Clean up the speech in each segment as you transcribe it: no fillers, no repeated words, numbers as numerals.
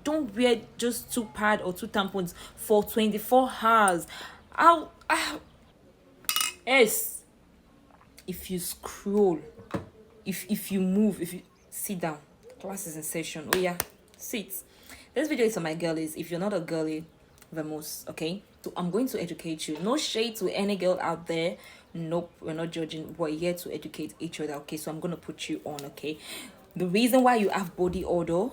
Don't wear just two pad or two tampons for 24 hours. How yes, if you scroll, if you move, if you sit down, class is in session. Oh yeah, sit. This video is for my girlies. If you're not a girly, vamos, okay? So I'm going to educate you. No shade to any girl out there. Nope, we're not judging. We're here to educate each other, okay? So I'm gonna put you on, okay? The reason why you have body odor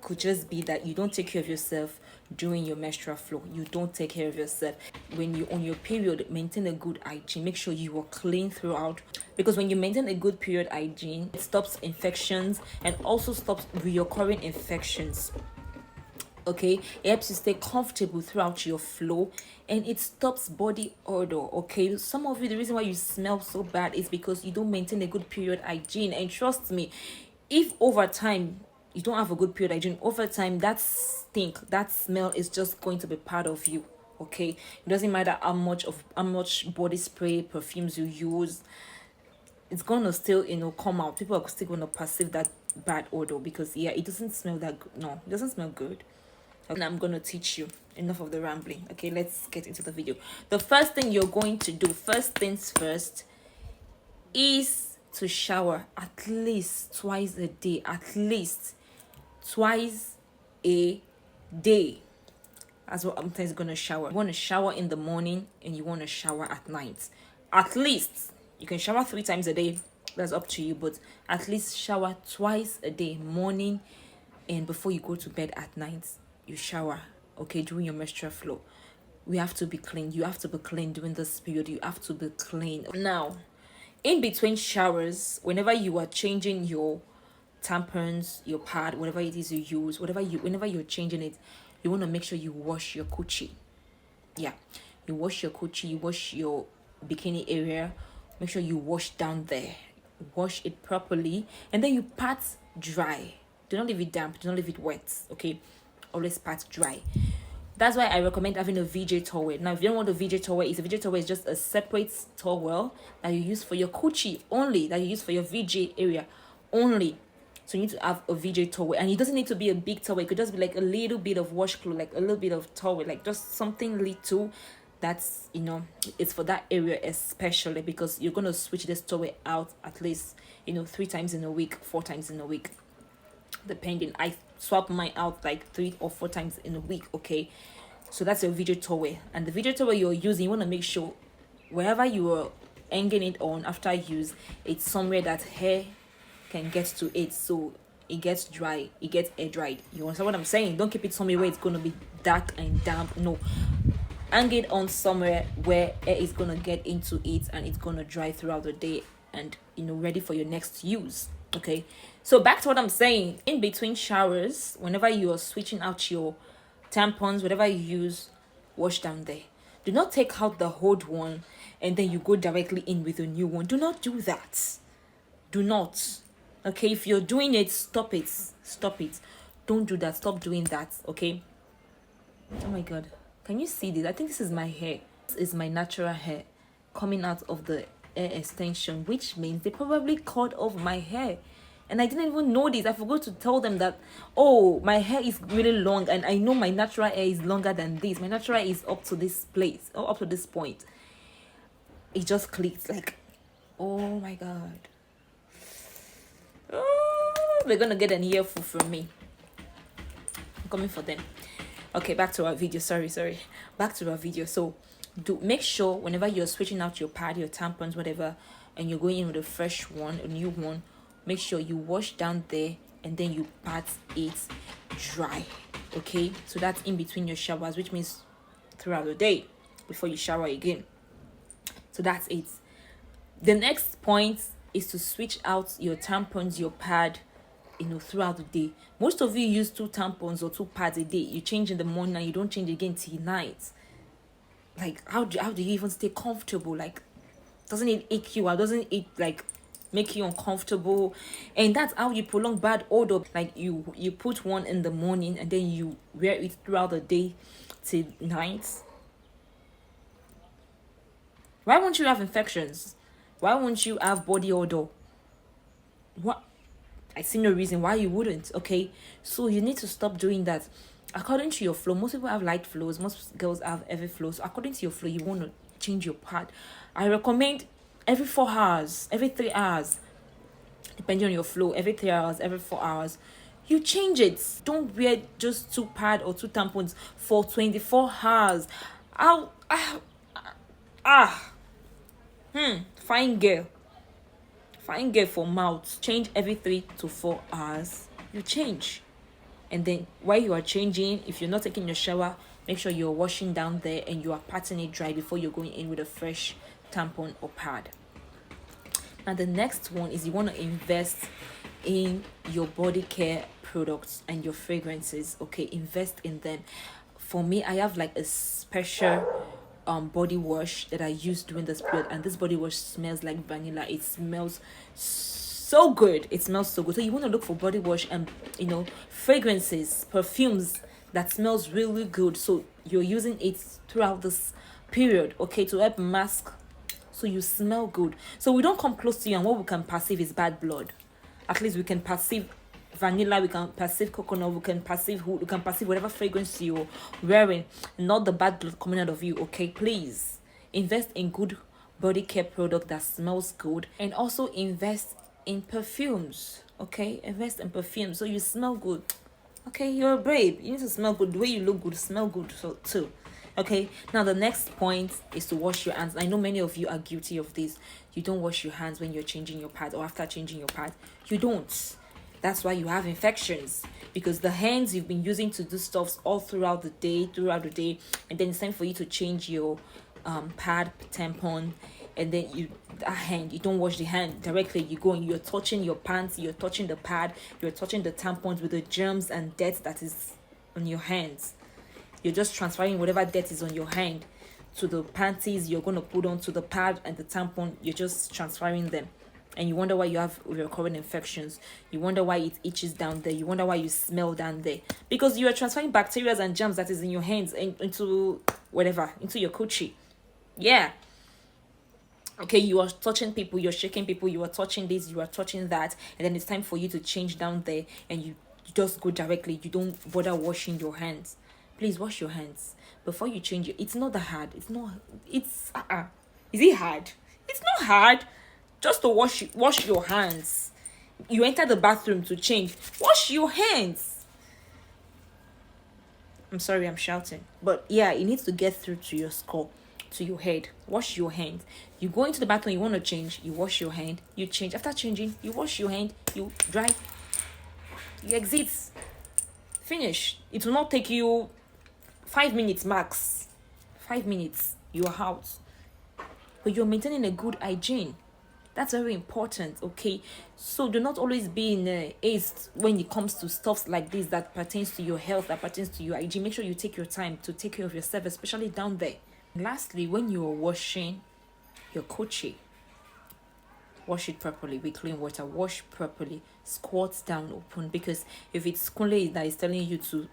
could just be that you don't take care of yourself during your menstrual flow. You don't take care of yourself. When you're on your period, maintain a good hygiene. Make sure you are clean throughout, because when you maintain a good period hygiene, it stops infections and also stops reoccurring infections. Okay, it helps you stay comfortable throughout your flow, and it stops body odor. Okay, some of you, the reason why you smell so bad is because you don't maintain a good period hygiene. And trust me, if over time you don't have a good period hygiene, over time that stink, that smell is just going to be part of you. Okay, it doesn't matter how much body spray, perfumes you use, it's gonna still come out. People are still gonna perceive that bad odor, because yeah, it doesn't smell that good. No, it doesn't smell good. And I'm gonna teach you. Enough of the rambling. Okay, let's get into the video. The first thing you're going to do, first things first, is to shower at least twice a day. At least twice a day. That's what I'm gonna shower. You want to shower in the morning and you want to shower at night. At least you can shower 3 times a day. That's up to you, but at least shower twice a day, morning and before you go to bed at night. You shower, okay, during your menstrual flow. We have to be clean. You have to be clean during this period. You have to be clean. Now, in between showers, whenever you are changing your tampons, your pad, whatever it is you use, whenever you're changing it, you want to make sure you wash your coochie. Yeah, you wash your coochie, you wash your bikini area. Make sure you wash down there. Wash it properly, and then you pat dry. Do not leave it damp. Do not leave it wet. Okay, always pat dry. That's why I recommend having a VJ towel. Now, if you don't want a VJ towel, a VJ towel is just a separate towel that you use for your coochie only, that you use for your VJ area only. So you need to have a VJ towel, and it doesn't need to be a big towel. It could just be like a little bit of washcloth, like a little bit of towel, like just something little that's it's for that area especially, because you're going to switch this towel out at least 3 times in a week, 4 times in a week, depending. I swap mine out like 3 or 4 times in a week. Okay, so that's your VJ towel. And the VJ towel you're using, you want to make sure wherever you are hanging it on after use, it's somewhere that hair can get to it, so it gets dry, it gets air dried. You understand what I'm saying? Don't keep it somewhere where it's going to be dark and damp. No, hang it on somewhere where air is going to get into it and it's going to dry throughout the day, and ready for your next use. Okay, so back to what I'm saying. In between showers, whenever you are switching out your tampons, whatever you use, wash down there. Do not take out the old one and then you go directly in with a new one. Do not do that. Do not. Okay, if you're doing it, stop it. Stop it. Don't do that. Stop doing that. Okay. Oh my god, can you see this? I think this is my hair. This is my natural hair coming out of the hair extension, which means they probably cut off my hair, and I didn't even know this. I forgot to tell them that, oh, my hair is really long, and I know my natural hair is longer than this. My natural hair is up to this place, or up to this point. It just clicked, like, oh my god. Oh, they're gonna get an earful from me. I'm coming for them. Okay, back to our video. Sorry. Back to our video. So do make sure whenever you're switching out your pad, your tampons, whatever, and you're going in with a fresh one, a new one, make sure you wash down there and then you pat it dry. Okay, so that's in between your showers, which means throughout the day before you shower again. So that's it. The next point is to switch out your tampons, your pad, throughout the day. Most of you use 2 tampons or 2 pads a day. You change in the morning and you don't change again till night. Like, how do you even stay comfortable? Like, doesn't it ache you out? Doesn't it like make you uncomfortable? And that's how you prolong bad odor. Like, you put one in the morning and then you wear it throughout the day till night. Why won't you have infections? Why won't you have body odor? What? I see no reason why you wouldn't. Okay, so you need to stop doing that. According to your flow, most people have light flows, most girls have heavy flows. So according to your flow, you want to change your pad. I recommend every 4 hours, every 3 hours, depending on your flow, every 3 hours, every 4 hours, you change it. Don't wear just 2 pad or 2 tampons for 24 hours. Ow, ah, ah, fine girl. Fine girl for mouth. Change every 3 to 4 hours. You change. And then while you are changing, if you're not taking your shower, make sure you're washing down there and you are patting it dry before you're going in with a fresh tampon or pad. Now the next one is you want to invest in your body care products and your fragrances. Okay, invest in them. For me, I have like a special body wash that I use during this period, and this body wash smells like vanilla. It smells so good. It smells so good. So you want to look for body wash and fragrances, perfumes that smells really good. So you're using it throughout this period, okay, to help mask so you smell good. So we don't come close to you, and what we can perceive is bad blood. At least we can perceive vanilla, we can perceive coconut, we can perceive wood, we can perceive whatever fragrance you're wearing, not the bad blood coming out of you. Okay, please invest in good body care product that smells good, and also invest in perfumes. Okay, invest in perfume so you smell good. Okay, you're a babe, you need to smell good. The way you look good, smell good so too. Okay, now the next point is to wash your hands. I know many of you are guilty of this. You don't wash your hands when you're changing your pad or after changing your pad. You don't. That's why you have infections, because the hands you've been using to do stuffs all throughout the day, and then it's time for you to change your pad, tampon, and then you don't wash the hand directly. You go and you're touching your pants, you're touching the pad, you're touching the tampons with the germs and dirt that is on your hands. You're just transferring whatever dirt is on your hand to the panties you're going to put on, to the pad and the tampon. You're just transferring them. And you wonder why you have recurrent infections. You wonder why it itches down there. You wonder why you smell down there. Because you are transferring bacteria and germs that is in your hands into whatever, into your coochie. Yeah. Okay, you are touching people, you're shaking people, you are touching this, you are touching that. And then it's time for you to change down there. And you just go directly. You don't bother washing your hands. Please wash your hands before you change it. It's not that hard. It's not. It's Is it hard? It's not hard. Just to wash your hands. You enter the bathroom to change. Wash your hands. I'm sorry, I'm shouting, but yeah, it needs to get through to your skull, to your head. Wash your hands. You go into the bathroom, you want to change. You wash your hand. You change. After changing, you wash your hand. You dry. You exit. Finish. It will not take you 5 minutes max. 5 minutes, you are out. But you're maintaining a good hygiene. That's very important, okay? So do not always be in haste when it comes to stuff like this that pertains to your health, that pertains to your hygiene. Make sure you take your time to take care of yourself, especially down there. Lastly, when you are washing your coochie, wash it properly with clean water. Wash properly. Squat down open, because if it's kunle that is telling you to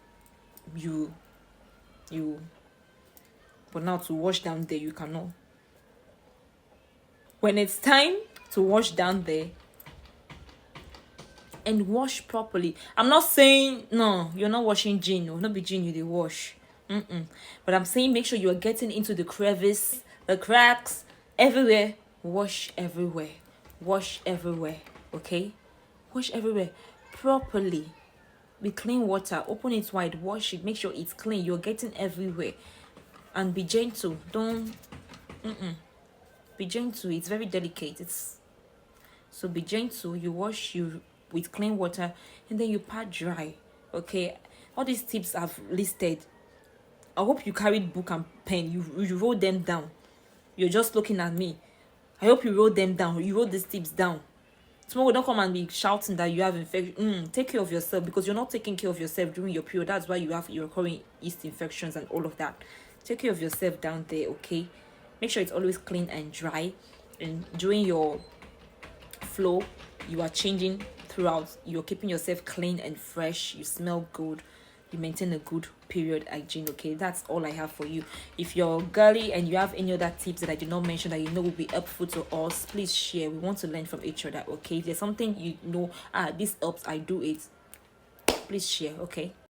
but now to wash down there, you cannot. When it's time to wash down there, and wash properly. I'm not saying no, you're not washing jean. No, not be jean you they wash. But I'm saying make sure you are getting into the crevice, the cracks, everywhere. Wash everywhere. Wash everywhere. Okay? Wash everywhere properly with clean water. Open it wide. Wash it. Make sure it's clean. You're getting everywhere. And be gentle. Don't be gentle. It's very delicate. So be gentle. You wash you with clean water, and then you pat dry. Okay, all these tips I've listed, I hope you carried book and pen. You wrote them down. You're just looking at me. I hope you wrote them down. You wrote these tips down. Tomorrow don't come and be shouting that you have infection. Take care of yourself, because you're not taking care of yourself during your period. That's why you have your recurring yeast infections and all of that. Take care of yourself down there, okay? Make sure it's always clean and dry. And during your flow, you are changing throughout. You're keeping yourself clean and fresh. You smell good. you maintain a good period hygiene. Okay, that's all I have for you. If you're girly and you have any other tips that I did not mention that you know will be helpful to us, please share. We want to learn from each other. Okay, if there's something you know, this helps, I do it, please share. Okay.